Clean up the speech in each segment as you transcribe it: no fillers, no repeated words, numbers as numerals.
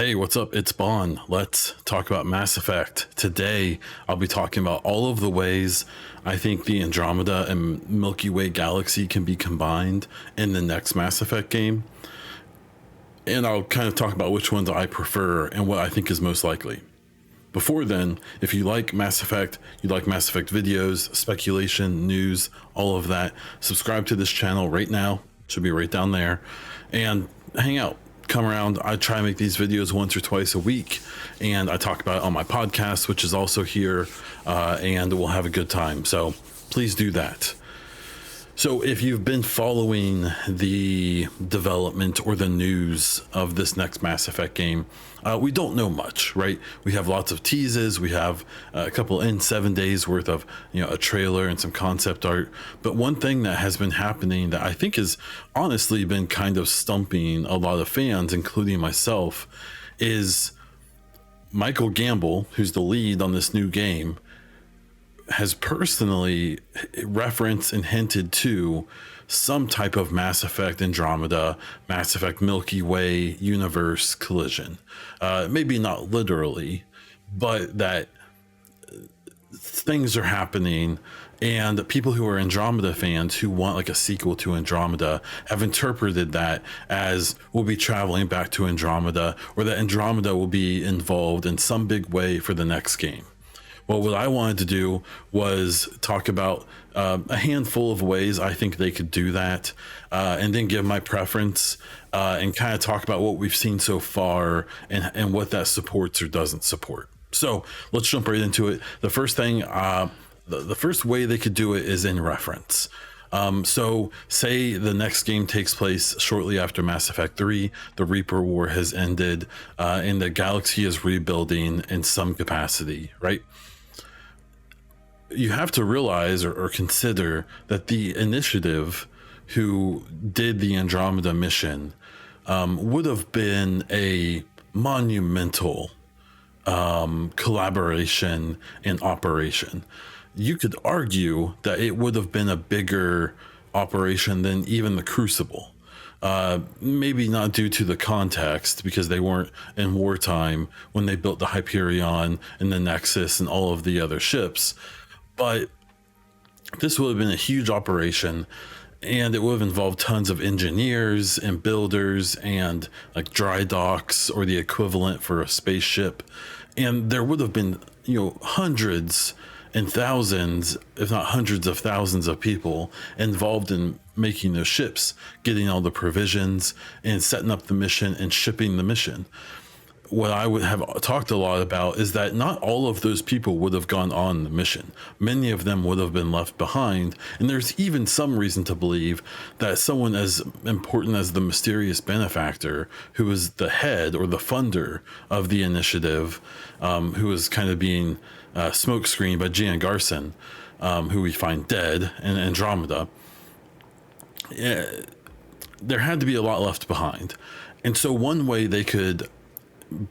Hey, what's up? It's Bon. Let's talk about Mass Effect. Today, I'll be talking about all of the ways I think the Andromeda and Milky Way galaxy can be combined in the next Mass Effect game. And I'll kind of talk about which ones I prefer and what I think is most likely. Before then, if you like Mass Effect, you like Mass Effect videos, speculation, news, all of that, subscribe to this channel right now. Should be right down there. And hang out. Come around. I try to make these videos once or twice a week, and I talk about it on my podcast, which is also here, and we'll have a good time. So please do that. So if you've been following the development or the news of this next Mass Effect game, we don't know much, right? We have lots of teases. We have a couple in 7 days worth of, a trailer and some concept art. But one thing that has been happening that I think has honestly been kind of stumping a lot of fans, including myself, is Michael Gamble, who's the lead on this new game, has personally referenced and hinted to some type of Mass Effect Andromeda, Mass Effect Milky Way universe collision. Maybe not literally, but that things are happening, and people who are Andromeda fans who want like a sequel to Andromeda have interpreted that as we'll be traveling back to Andromeda, or that Andromeda will be involved in some big way for the next game. Well, what I wanted to do was talk about a handful of ways I think they could do that, and then give my preference, and kind of talk about what we've seen so far and what that supports or doesn't support. So let's jump right into it. The first thing, the first way they could do it is in reference. So say the next game takes place shortly after Mass Effect 3, the Reaper War has ended, and the galaxy is rebuilding in some capacity, right? You have to realize or consider that the initiative who did the Andromeda mission would have been a monumental collaboration and operation. You could argue that it would have been a bigger operation than even the Crucible. Maybe not due to the context, because they weren't in wartime when they built the Hyperion and the Nexus and all of the other ships. But this would have been a huge operation, and it would have involved tons of engineers and builders and like dry docks or the equivalent for a spaceship. And there would have been, hundreds and thousands, if not hundreds of thousands of people involved in making those ships, getting all the provisions and setting up the mission and shipping the mission. What I would have talked a lot about is that not all of those people would have gone on the mission. Many of them would have been left behind. And there's even some reason to believe that someone as important as the mysterious benefactor, who was the head or the funder of the initiative, who was kind of being smokescreened by Gian Garson, who we find dead in Andromeda, there had to be a lot left behind. And so one way they could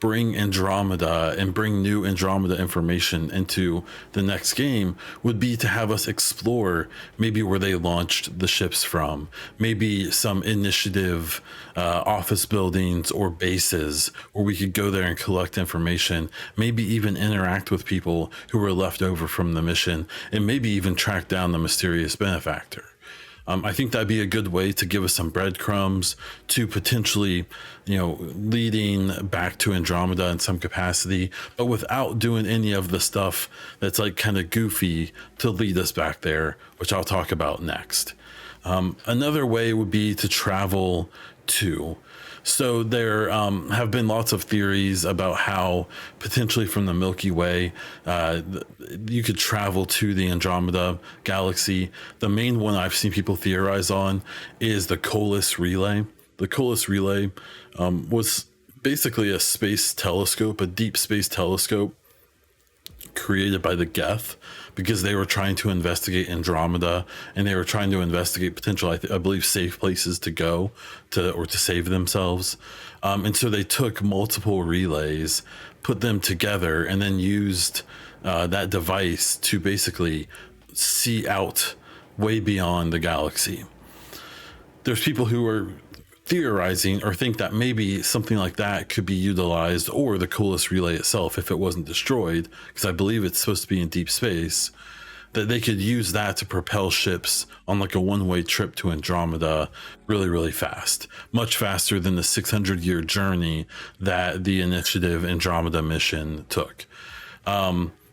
bring Andromeda and bring new Andromeda information into the next game would be to have us explore maybe where they launched the ships from, maybe some initiative office buildings or bases where we could go there and collect information, maybe even interact with people who were left over from the mission, and maybe even track down the mysterious benefactor. I think that'd be a good way to give us some breadcrumbs to potentially, leading back to Andromeda in some capacity, but without doing any of the stuff that's like kind of goofy to lead us back there, which I'll talk about next. Another way would be to travel to. So there have been lots of theories about how potentially from the Milky Way, you could travel to the Andromeda galaxy. The main one I've seen people theorize on is the Colas Relay. The Colas Relay was basically a space telescope, a deep space telescope created by the Geth, because they were trying to investigate Andromeda, and they were trying to investigate potential, I believe, safe places to go to save themselves. And so they took multiple relays, put them together, and then used that device to basically see out way beyond the galaxy. There's people who are theorizing or think that maybe something like that could be utilized, or the coolest relay itself, if it wasn't destroyed, because I believe it's supposed to be in deep space, that they could use that to propel ships on like a one-way trip to Andromeda really, really fast, much faster than the 600-year journey that the Initiative Andromeda mission took.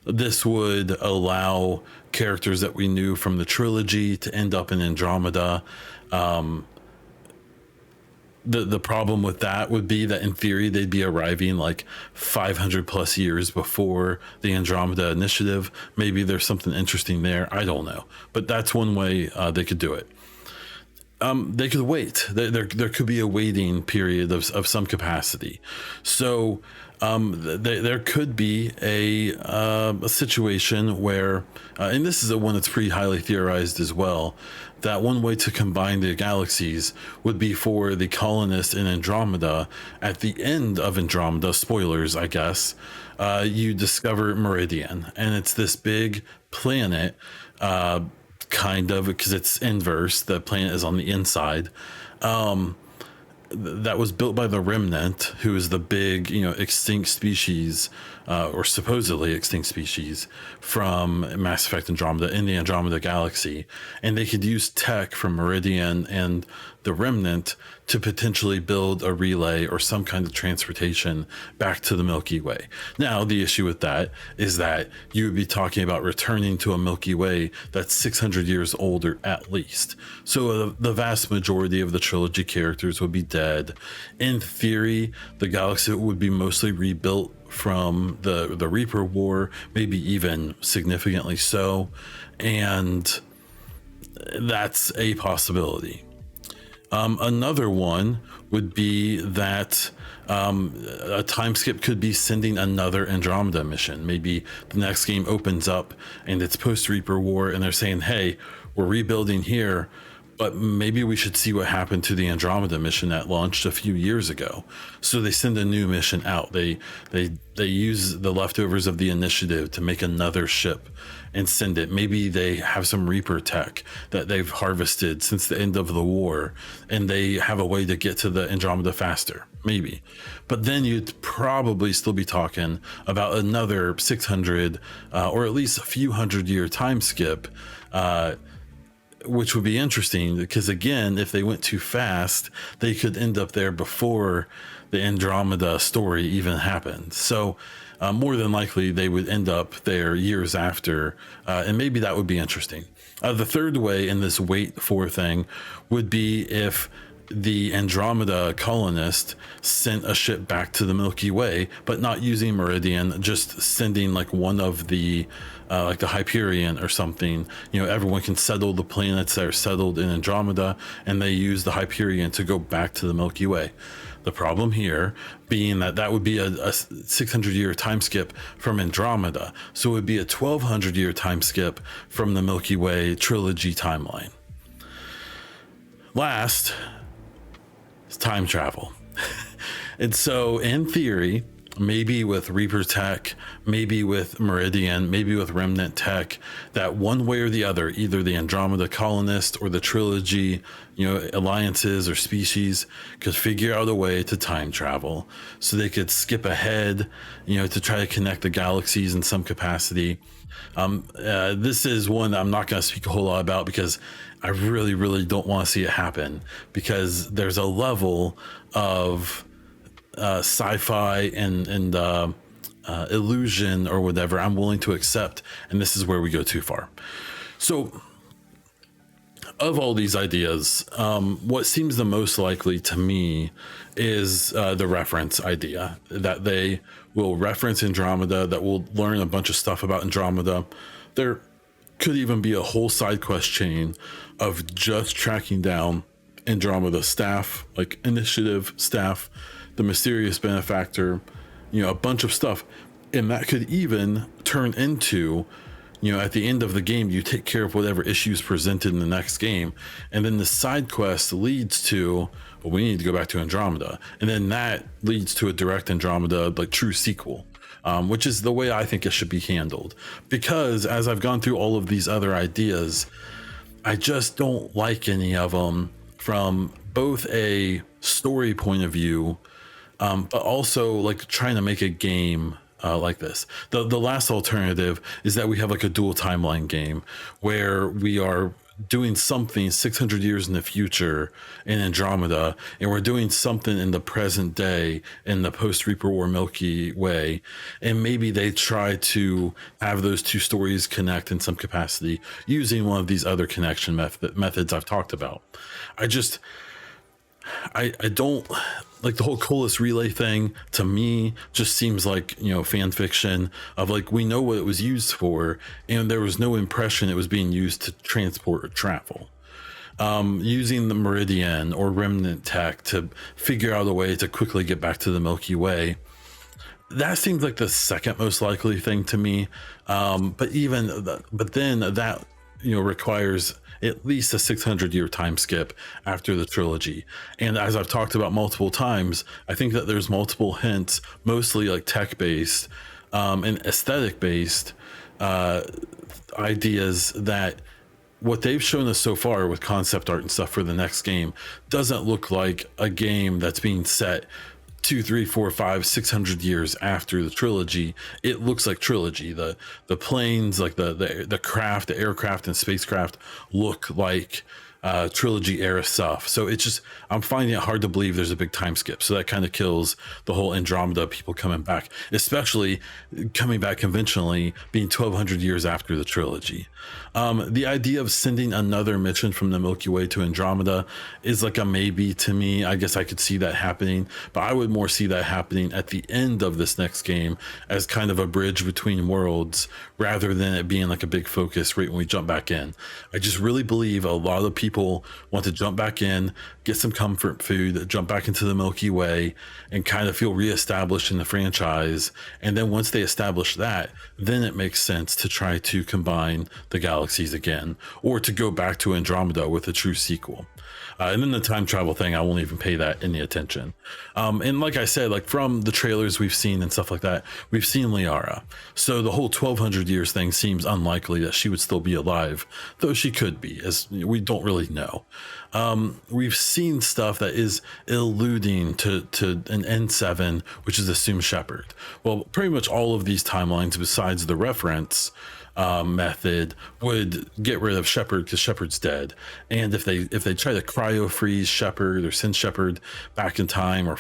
This would allow characters that we knew from the trilogy to end up in Andromeda. The problem with that would be that in theory they'd be arriving like 500 plus years before the Andromeda Initiative. Maybe there's something interesting there, I don't know, but that's one way they could do it. They could wait. There could be a waiting period of some capacity. So there could be a situation where, and this is a one that's pretty highly theorized as well, that one way to combine the galaxies would be for the colonists in Andromeda. At the end of Andromeda, spoilers, I guess, you discover Meridian, and it's this big planet, kind of, because it's inverse. The planet is on the inside. That was built by the Remnant, who is the big, extinct species, or supposedly extinct species from Mass Effect Andromeda in the Andromeda Galaxy. And they could use tech from Meridian and the Remnant to potentially build a relay or some kind of transportation back to the Milky Way. Now, the issue with that is that you would be talking about returning to a Milky Way that's 600 years older at least. So the vast majority of the trilogy characters would be dead. In theory, the galaxy would be mostly rebuilt from the Reaper War, maybe even significantly so. And that's a possibility. Another one would be that a time skip could be sending another Andromeda mission. Maybe the next game opens up and it's post Reaper War, and they're saying, hey, we're rebuilding here, but maybe we should see what happened to the Andromeda mission that launched a few years ago. So they send a new mission out. They use the leftovers of the Initiative to make another ship and send it. Maybe they have some Reaper tech that they've harvested since the end of the war, and they have a way to get to the Andromeda faster, maybe. But then you'd probably still be talking about another 600 or at least a few 100-year time skip, which would be interesting, because again, if they went too fast, they could end up there before the Andromeda story even happened. So more than likely they would end up there years after, and maybe that would be interesting. The third way in this wait for thing would be if the Andromeda colonist sent a ship back to the Milky Way, but not using Meridian, just sending like one of the like the Hyperion or something. Everyone can settle the planets that are settled in Andromeda, and they use the Hyperion to go back to the Milky Way. The problem here being that would be a 600-year time skip from Andromeda, so it would be a 1200-year time skip from the Milky Way trilogy timeline. Last, time travel. And so in theory, maybe with Reaper tech, maybe with Meridian, maybe with Remnant tech, that one way or the other, either the Andromeda colonist or the trilogy, alliances or species, could figure out a way to time travel, so they could skip ahead, to try to connect the galaxies in some capacity. This is one that I'm not going to speak a whole lot about, because I really, really don't want to see it happen, because there's a level of sci-fi and illusion or whatever I'm willing to accept, and this is where we go too far. So of all these ideas, what seems the most likely to me is the reference idea, that they will reference Andromeda, that we'll learn a bunch of stuff about Andromeda. There could even be a whole side quest chain of just tracking down Andromeda staff, like Initiative staff, the mysterious benefactor, a bunch of stuff. And that could even turn into, at the end of the game, you take care of whatever issues presented in the next game. And then the side quest leads to, well, we need to go back to Andromeda. And then that leads to a direct Andromeda, like true sequel, which is the way I think it should be handled. Because as I've gone through all of these other ideas, I just don't like any of them from both a story point of view, but also like trying to make a game like this. The last alternative is that we have like a dual timeline game where we are doing something 600 years in the future in Andromeda, and we're doing something in the present day in the post Reaper War Milky Way, and maybe they try to have those two stories connect in some capacity using one of these other connection methods I've talked about. I don't like the whole Colas relay thing. To me, just seems like, you know, fan fiction of like, we know what it was used for, and there was no impression it was being used to transport or travel. Using the Meridian or Remnant tech to figure out a way to quickly get back to the Milky Way, that seems like the second most likely thing to me. But then that, you know, requires at least a 600-year time skip after the trilogy. And as I've talked about multiple times, I think that there's multiple hints, mostly like tech-based and aesthetic-based ideas, that what they've shown us so far with concept art and stuff for the next game doesn't look like a game that's being set 2, 3, 4, 5, 600 years after the trilogy. It looks like trilogy. The planes, like the craft, the aircraft and spacecraft look like trilogy era stuff. So it's just, I'm finding it hard to believe there's a big time skip. So that kind of kills the whole Andromeda people coming back, especially coming back conventionally being 1200 years after the trilogy. The idea of sending another mission from the Milky Way to Andromeda is like a maybe to me. I guess I could see that happening, but I would more see that happening at the end of this next game as kind of a bridge between worlds, rather than it being like a big focus right when we jump back in. I just really believe a lot of people want to jump back in, get some comfort food, jump back into the Milky Way, and kind of feel reestablished in the franchise. And then once they establish that, then it makes sense to try to combine the Galaxies again, or to go back to Andromeda with a true sequel. And then the time travel thing, I won't even pay that any attention. And like I said, like from the trailers we've seen and stuff like that, we've seen Liara. So the whole 1200 years thing seems unlikely that she would still be alive, though she could be, as we don't really know. We've seen stuff that is alluding to an N7, which is assumed Shepard. Well, pretty much all of these timelines, besides the reference method, would get rid of Shepard because Shepard's dead. And if they try to cryo freeze Shepard or send Shepard back in time or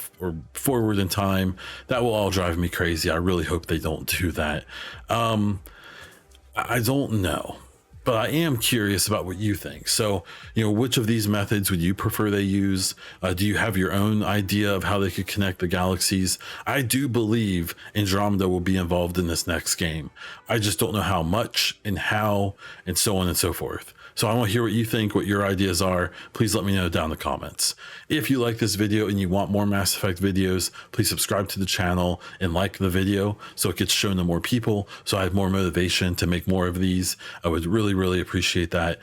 forward in time, that will all drive me crazy. I really hope they don't do that. I don't know, but I am curious about what you think. So, you know, which of these methods would you prefer they use? Do you have your own idea of how they could connect the galaxies? I do believe Andromeda will be involved in this next game. I just don't know how much and how, and so on and so forth. So I want to hear what you think, what your ideas are. Please let me know down in the comments. If you like this video and you want more Mass Effect videos, please subscribe to the channel and like the video so it gets shown to more people, so I have more motivation to make more of these. I would really appreciate that.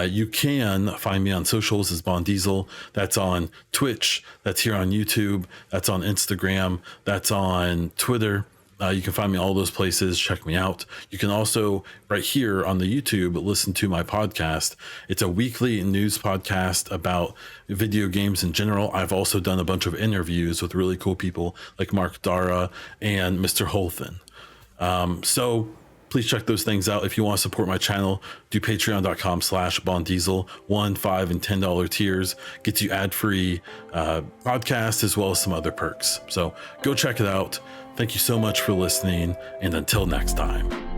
You can find me on socials as Bond Diesel. That's on Twitch, that's here on YouTube, that's on Instagram, that's on Twitter. You can find me all those places. Check me out. You can also, right here on the YouTube, listen to my podcast. It's a weekly news podcast about video games in general. I've also done a bunch of interviews with really cool people like Mark Dara and Mr. Holthen. So please check those things out. If you want to support my channel, do patreon.com/BondDiesel. $1, $5, and $10 tiers gets you ad-free podcasts as well as some other perks. So go check it out. Thank you so much for listening, and until next time.